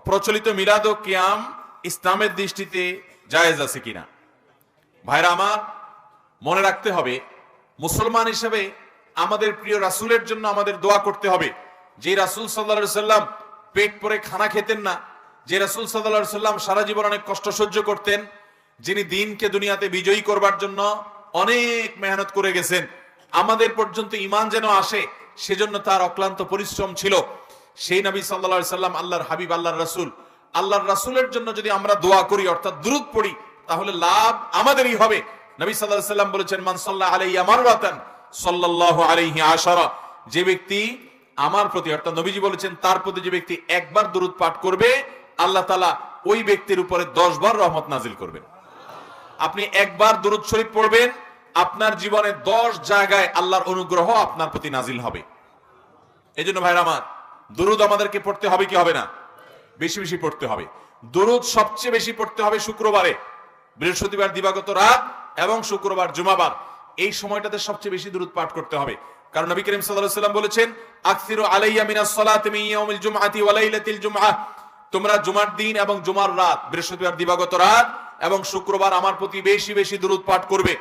প্রচলিত মিলাদ ও কিয়াম ইসলামের দৃষ্টিতে জায়েজ আছে কিনা? ভাইরা আমার, মনে রাখতে হবে মুসলমান হিসেবে আমাদের প্রিয় রাসূলের জন্য আমাদের দোয়া করতে হবে। যে রাসূল সাল্লাল্লাহু আলাইহি সাল্লাম পেট ভরে খানা খেতেন না, যে রাসূল সাল্লাল্লাহু আলাইহি সাল্লাম সারা জীবন অনেক কষ্ট সহ্য করতেন, যিনি দিনকে দুনিয়াতে বিজয়ী করবার জন্য অনেক মেহনত করে গেছেন, আমাদের পর্যন্ত ঈমান যেন আসে সেজন্য তার অক্লান্ত পরিশ্রম ছিল। সেই নবী সাল্লাল্লাহু আলাইহি সাল্লাম আল্লাহর হাবিব, আল্লাহর রাসূলের জন্য যদি আমরা দোয়া করি অর্থাৎ দুরূদ পড়ি, তাহলে লাভ আমাদেরই হবে। নবী সাল্লাল্লাহু আলাইহি সাল্লাম বলেছেন, মান সাল্লা আলাইয়া মাররাতান সাল্লাল্লাহু আলাইহি আশারা, যে ব্যক্তি আমার প্রতি অর্থাৎ নবীজি বলেছেন তার প্রতি যে ব্যক্তি একবার দুরূদ পাঠ করবে, আল্লাহ তাআলা ওই ব্যক্তির উপরে 10 বার রহমত নাজিল করবেন। আপনি একবার দুরূদ শরীফ পড়বেন, আপনার জীবনে 10 জায়গায় আল্লাহর অনুগ্রহ আপনার প্রতি নাজিল হবে। এজন্য ভাইরা আমার, দুরূদ আমাদেরকে পড়তে হবে কি হবে না? বেশি বেশি পড়তে হবে। দুরূদ সবচেয়ে বেশি পড়তে হবে শুক্রবারে, বৃহস্পতিবার দিবাগত রাত এবং শুক্রবার জুমাবার, এই সময়টাতে সবচেয়ে বেশি দুরূদ পাঠ করতে হবে। কারণ নবী করিম সাল্লাল্লাহু আলাইহি ওয়াসাল্লাম বলেছেন, আকসিরু আলাইয়া মিনাস সালাতি মিন ইয়াউমিল জুমআতি ওয়া লাইলাতিল জুমআহ, তোমরা জুমার দিন এবং জুমার রাত, বৃহস্পতিবার দিবাগত রাত এবং শুক্রবার আমার প্রতি বেশি বেশি দুরূদ পাঠ করবে।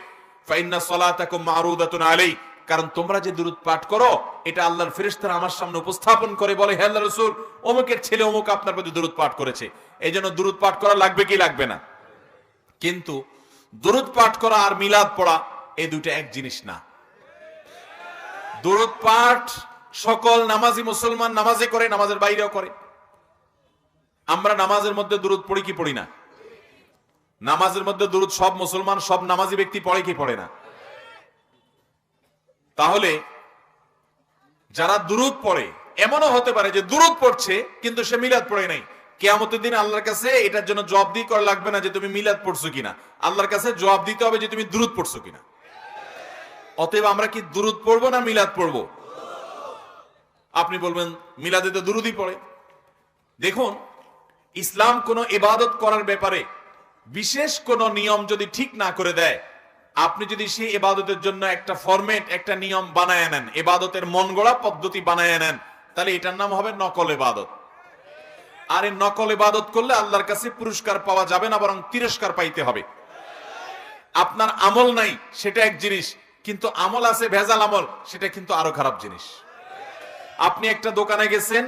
ফা ইন্না সালাতাকুম মা'রুদাতুন আলাই, কারণ তোমরা যে দুরূদ পাঠ করো এটা আল্লাহর ফেরেশতারা আমার সামনে উপস্থাপন করে বলে, হে আল্লাহর রাসূল, অমুকের ছেলে অমুক আপনার প্রতি দুরূদ পাঠ করেছে। এইজন্য দুরূদ পাঠ করা লাগবে কি লাগবে না? কিন্তু দুরূদ পাঠ করা আর মিলাদ পড়া এই দুটো এক জিনিস না। দুরূদ পাঠ সকল নামাজি মুসলমান নামাজে করে, নামাজের বাইরেও করে। আমরা নামাজের মধ্যে দুরূদ পড়ি কি পড়ি না? নামাজের মধ্যে দুরূদ সব মুসলমান, সব নামাজি ব্যক্তি পড়ে কি পড়ে না? তাহলে যারা দুরূদ পড়ে, এমনও হতে পারে যে দুরূদ পড়ছে কিন্তু সে মিলাদ পড়ে নাই। কিয়ামতের দিন আল্লাহর কাছে এটার জন্য জবাবদিহি করা লাগবে না যে তুমি মিলাদ পড়ছো কিনা, আল্লাহর কাছে জবাব দিতে হবে যে তুমি দুরূদ পড়ছো কিনা। অতএব আমরা কি দুরূদ পড়বো না মিলাদ পড়বো? আপনি বলবেন মিলাদে তো দুরূদই পড়ে। দেখুন, ইসলাম কোন ইবাদত করার ব্যাপারে বিশেষ কোন নিয়ম যদি ঠিক না করে দেয়, আপনি যদি সেই ইবাদতের জন্য একটা ফরম্যাট, একটা নিয়ম বানায় নেন, ইবাদতের মন গড়া পদ্ধতি বানায় নেন, তাহলে এটার নাম হবে নকল ইবাদত। আর এই নকল ইবাদত করলে আল্লাহর কাছে পুরস্কার পাওয়া যাবে না, বরং তিরস্কার পাইতে হবে। আপনার আমল নাই সেটা এক জিনিস, কিন্তু আমল আছে ভেজাল আমল, সেটা কিন্তু আরো খারাপ জিনিস। আপনি একটা দোকানে গেছেন,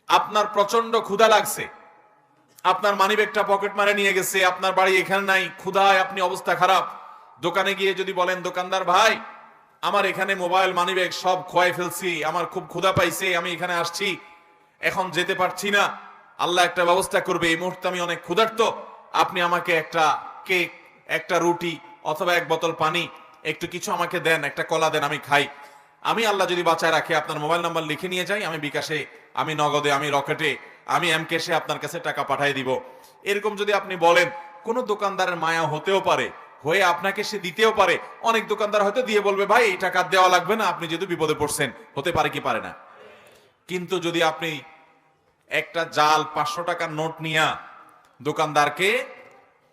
আপনার প্রচন্ড ক্ষুধা লাগছে, আপনার মানিব্যাগটা পকেট মারে নিয়ে গেছে, আপনার বাড়ি এখানে নাই, ক্ষুধায় আপনি অবস্থা খারাপ। দোকানে গিয়ে যদি বলেন, দোকানদার ভাই, আমার এখানে মোবাইল মানিব্যাগ সব খোয়াই ফেলছি, আমার খুব ক্ষুধা পাইছে, আমি এখানে আসছি, এখন যেতে পারছি না, আল্লাহ একটা ব্যবস্থা করবে, এই মুহূর্তে আমি অনেক ক্ষুধার্ত, আপনি আমাকে একটা কেক, একটা রুটি অথবা এক বোতল পানি, একটু কিছু আমাকে দেন, একটা কলা দেন, আমি খাই। আমি আল্লাহ যদি বাঁচায় রাখে আপনার মোবাইল নাম্বার লিখে নিয়ে যাই, আমি বিকাশে, আমি নগদে, আমি রকেটে, আমি এমকেশে আপনার কাছে টাকা পাঠিয়ে দিব। এরকম যদি আপনি বলেন, কোন দোকানদারের মায়া হতেও পারে, হয়ে আপনাকে সে দিতেও পারে। অনেক দোকানদার হয়তো দিয়ে বলবে, ভাই এই টাকা দেওয়া লাগবে না, আপনি যেহেতু বিপদে পড়ছেন, হতে পারে কি পারে না। কিন্তু যদি আপনি একটা জাল 500 টাকার নোট নিয়া দোকানদারকে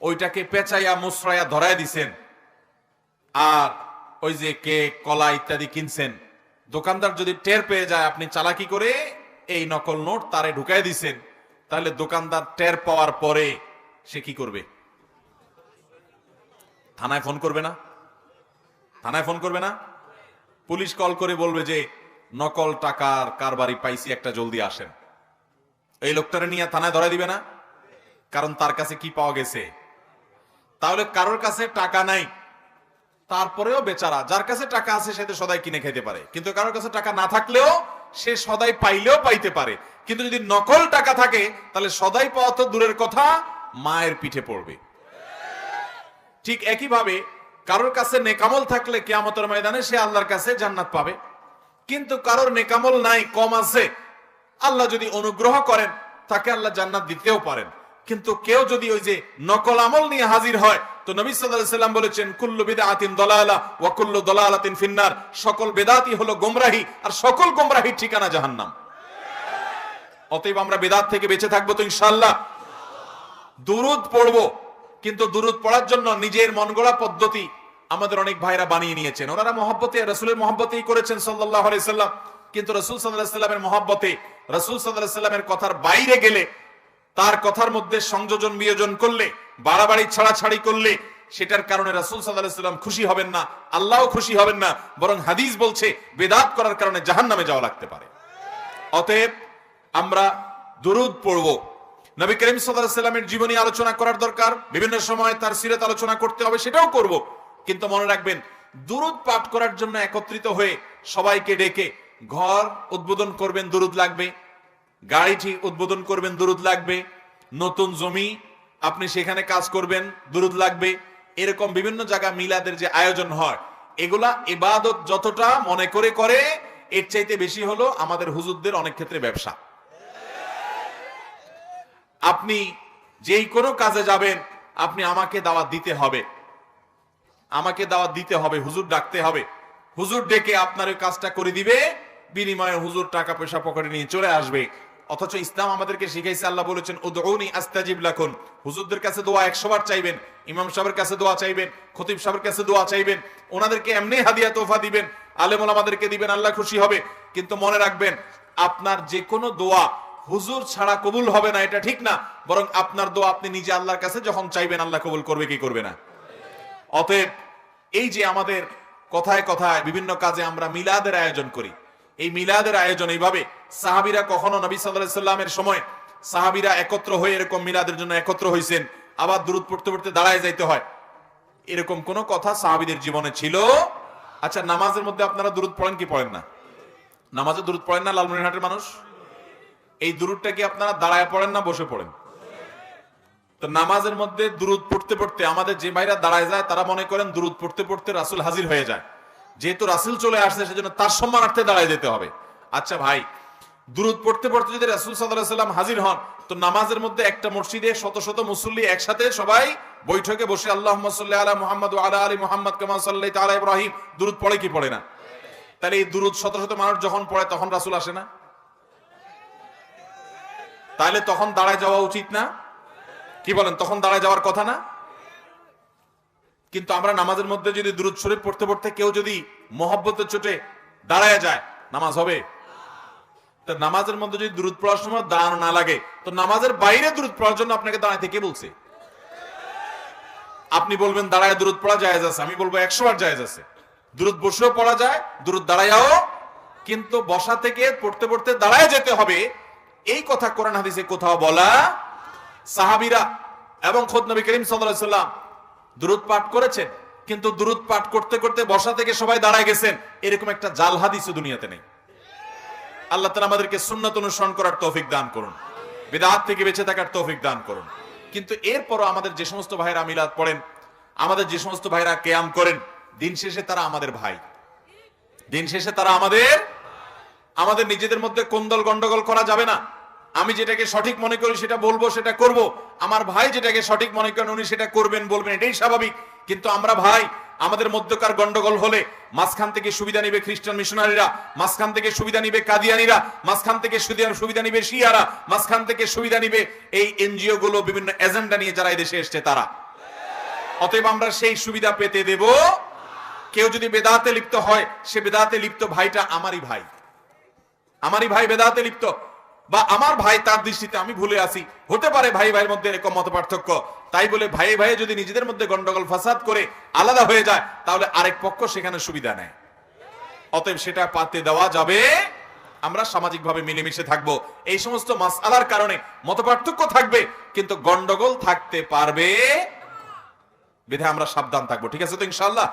ওইটাকে পেঁচাইয়া মুসরাইয়া ধরায় দিছেন, আর ওই যে কেক, কলা ইত্যাদি কিনছেন, দোকানদার যদি টের পেয়ে যায় আপনি চালাকি করে এই নকল নোট তারে ঢুকাই দিছেন, তাহলে দোকানদার টের পাওয়ার পরে সে কি করবে? থানায় ফোন করবে না? থানায় ফোন করবে না? পুলিশ কল করে বলবে যে নকল টাকার কারবারি পাইছি, একটা জলদি আসেন। এই লোকটারে নিয়ে থানায় ধরাই দিবে না? কারণ তার কাছে কি পাওয়া গেছে। তাহলে কারোর কাছে টাকা নাই, তারপরেও বেচারা, যার কাছে টাকা আছে সে তো সদাই কিনে খেতে পারে, কিন্তু কারোর কাছে টাকা না থাকলেও সে সদাই পাইলেও পাইতে পারে। কিন্তু যদি নকল টাকা থাকে, তাহলে সদাই পাওয়া তো দূরের কথা, মায়ের পিঠে পড়বে। ঠিক একইভাবে কারোর কাছে নেকামল থাকলে কিয়ামতের ময়দানে সে আল্লাহর কাছে জান্নাত পাবে, কিন্তু কারোর নেকামল নাই, কম আছে, আল্লাহ যদি অনুগ্রহ করেন তাকে আল্লাহ জান্নাত দিতেও পারেন। কিন্তু কেউ যদি ওই যে নকল আমল নিয়ে হাজির হয়, তো নবী সাল্লাল্লাহু আলাইহি সাল্লাম বলেছেন, কুল্লু বিদআতিন দালালা ওয়া কুল্লু দালালাতিন ফিন্নার, সকল বেদাতই হলো গোমরাহি, আর সকল গোমরাহির ঠিকানা জাহান্নাম। অতএব আমরা বেদাত থেকে বেঁচে থাকবো তো ইনশাআল্লাহ। দুরূদ পড়বো, কিন্তু দুরূদ পড়ার জন্য নিজের মন গড়া পদ্ধতি আমাদের অনেক ভাইরা বানিয়ে নিয়েছেন। ওনারা মহব্বতে রাসূলের মহব্বতেই করেছেন সাল্লাল্লাহু আলাইহি সাল্লাম, কিন্তু রাসূল সাল্লাল্লাহু আলাইহি সাল্লামের মহব্বতে রাসূল সাল্লাল্লাহু আলাইহি সাল্লামের কথার বাইরে গেলে, তার কথার মধ্যে সংযোজন বিয়োজন করলে, বাড়াবাড়ি ছাড়াছাড়ি করলে, সেটার কারণে রাসূল সাল্লাল্লাহু আলাইহি সাল্লাম খুশি হবেন না, আল্লাহও খুশি হবেন না, বরং হাদিস বলছে বিদআত করার কারণে জাহান্নামে যাওয়া লাগতে পারে। অতএব আমরা দুরূদ পড়ব। নবী করিম সাল্লাল্লাহু আলাইহি সাল্লামের জীবনী আলোচনা করার দরকার, বিভিন্ন সময় তার সিরাত আলোচনা করতে হবে, সেটাও করব। কিন্তু মনে রাখবেন, দুরূদ পাঠ করার জন্য একত্রিত হয়ে সবাইকে ডেকে ঘর উদ্বোধন করবেন, দুরূদ লাগবে। গাড়িটি উদ্বোধন করবেন, দুরূদ লাগবে। নতুন জমি আপনি সেখানে কাজ করবেন, দুরূদ লাগবে। এরকম বিভিন্ন জায়গা মিলাদের যে আয়োজন হয়, এগুলা ইবাদত যতটা মনে করে করে, এর চাইতে বেশি হলো আমাদের হুজুরদের অনেক ক্ষেত্রে ব্যবসা। আপনি যেই কোনো কাজে যাবেন, আপনি আমাকে দাওয়াত দিতে হবে, আমাকে দাওয়াত দিতে হবে, হুজুর ডাকতে হবে। হুজুর ডেকে আপনার ওই কাজটা করে দিবে, বিনিময়ে হুজুর টাকা পয়সা পকেটে নিয়ে চলে আসবে। অথচ ইসলাম আমাদেরকে শিখাইছে, আল্লাহ বলেছেন উদউনি আস্তাজিব লাকুম। হুজুরদের কাছে দোয়া 100 বার চাইবেন, ইমাম সাহেবের কাছে দোয়া চাইবেন, খতিব সাহেবের কাছে দোয়া চাইবেন, ওনাদেরকে এমনি হাদিয়া তোফা দিবেন, আলেম ওলামাদেরকে দিবেন, আল্লাহ খুশি হবে। কিন্তু মনে রাখবেন, আপনার যে কোনো দোয়া হুজুর ছাড়া কবুল হবে না, এটা ঠিক না। বরং আপনার দোয়া আপনি নিজে আল্লাহর কাছে যখন চাইবেন, আল্লাহ কবুল করবে কি করবে না। অতএব এই যে আমাদের কথায় কথায় বিভিন্ন কাজে আমরা মিলাদের আয়োজন করি, এই মিলাদের আয়োজন এইভাবে সাহাবীরা কখনো নবী সাল্লাল্লাহু আলাইহি সাল্লামের সময় সাহাবীরা একত্র হয়ে এরকম মিলাদের জন্য একত্র হইছেন, আবার দুরূদ পড়তে পড়তে দাঁড়ায় যাইতে হয়, এরকম কোন কথা সাহাবীদের জীবনে ছিল? আচ্ছা, নামাজের মধ্যে আপনারা দুরূদ পড়েন কি পড়েন না? নামাজে দুরূদ পড়েন না লালমনিরহাটের মানুষ? এই দুরূদটা কি আপনারা দাঁড়ায় পড়েন না বসে পড়েন? তো নামাজের মধ্যে দুরূদ পড়তে পড়তে আমাদের যে ভাইরা দাঁড়ায় যায়, তারা মনে করেন দুরূদ পড়তে পড়তে রাসূল হাজির হয়ে যায়, যেহেতু রাসূল চলে আসছে সেজন্য তার সম্মানার্থে দাঁড়ায় যেতে হবে। আচ্ছা ভাই, দুরূদ পড়তে পড়তে যদি রাসূল সাল্লাল্লাহু আলাইহি সাল্লাম হাজির হন, তো নামাজের মধ্যে একটা মসজিদে শত শত মুসল্লি একসাথে সবাই বৈঠকে বসে আল্লাহুম্মা সাল্লি আলা মুহাম্মাদ ওয়া আলা আলি মুহাম্মাদ কামা সাল্লাইতা আলা ইব্রাহিম দুরূদ পড়ে কি পড়ে না? তাহলে এই দুরূদ শত শত মানুষ যখন পড়ে, তখন রাসূল আসে না? তাহলে তখন দাঁড়ায় যাওয়া উচিত না? কি বলেন, তখন দাঁড়ায় যাওয়ার কথা না? কিন্তু আমরা নামাজের মধ্যে যদি দুরূদ শরীফ পড়তে পড়তে কেউ যদি মহব্বতের চোটে দাঁড়ায় যায়, নামাজ হবে? তো নামাজের মধ্যে যদি দুরূদ পড়ার সময় দাঁড়ানো না লাগে, তো নামাজের বাইরে দুরূদ পড়ার জন্য আপনাকে দাঁড়াইতে কে বলছে? আপনি বলবেন দাঁড়ায় দুরূদ পড়া জায়েজ আছে, আমি বলবো 100 বার জায়েজ আছে। দুরূদ বসেও পড়া যায়, দুরূদ দাঁড়ায়ও, কিন্তু বসা থেকে পড়তে পড়তে দাঁড়ায় যেতে হবে, এই কথা কোরআন হাদিসে কোথাও বলা? সাহাবীরা এবং খোদ নবী করিম সাল্লাল্লাহু আলাইহি সাল্লাম দুরূদ পাঠ করেছেন, কিন্তু দুরূদ পাঠ করতে করতে বসা থেকে সবাই দাঁড়ায় গেছেন, এরকম একটা জাল হাদিস দুনিয়াতে নেই। আল্লাহ তাআলা আমাদেরকে সুন্নাত অনুসরণ করার তৌফিক দান করুন, বিদআত থেকে বেঁচে থাকার তৌফিক দান করুন। কিন্তু এরপরও আমাদের যে সমস্ত ভাইরা মিলাদ পড়েন, আমাদের যে সমস্ত ভাইরা কিয়াম করেন, দিন শেষে তারা আমাদের ভাই, দিন শেষে তারা আমাদের নিজেদের মধ্যে কোন্দল গন্ডগোল করা যাবে না। আমি যেটাকে সঠিক মনে করি সেটা বলবো, সেটা করব। আমার ভাই যেটাকে সঠিক মনে করেন উনি সেটা করবেন, বলবেন, এটাই স্বাভাবিক। কিন্তু আমরা ভাই, আমাদের মধ্যকার গন্ডগোল হলে মাঝখান থেকে সুবিধা নিবে খ্রিস্টান মিশনারিরা, মাঝখান থেকে সুবিধা নিবে কাদিয়ানীরা, মাঝখান থেকে সুবিধা নিবে শিয়ারা, মাঝখান থেকে সুবিধা নিবে এই এনজিও গুলো, বিভিন্ন এজেন্ডা নিয়ে যারা এই দেশে এসছে তারা। অতএব আমরা সেই সুবিধা পেতে দেব? কেউ যদি বেদাতে লিপ্ত হয়, সে বেদাতে লিপ্ত ভাইটা আমারই ভাই, আমারই ভাই বেদাতে লিপ্ত, বা আমার ভাই তার দৃষ্টিতে আমি ভুলে আছি। হতে পারে ভাই ভাইয়ের মধ্যে এরকম মত পার্থক্য, তাই বলে ভাই ভাই যদি নিজেদের মধ্যে গন্ডগোল ফাসাদ করে আলাদা হয়ে যায়, তাহলে আরেক পক্ষ সেখানে সুবিধা নেয়। অতএব সেটা পাতে দেওয়া যাবে। আমরা সামাজিকভাবে মিলেমিশে থাকবো। এই সমস্ত মাসআলার কারণে মত পার্থক্য থাকবে, কিন্তু গন্ডগোল থাকতে পারবে, বিধায় আমরা সাবধান থাকবো। ঠিক আছে তো ইনশাআল্লাহ?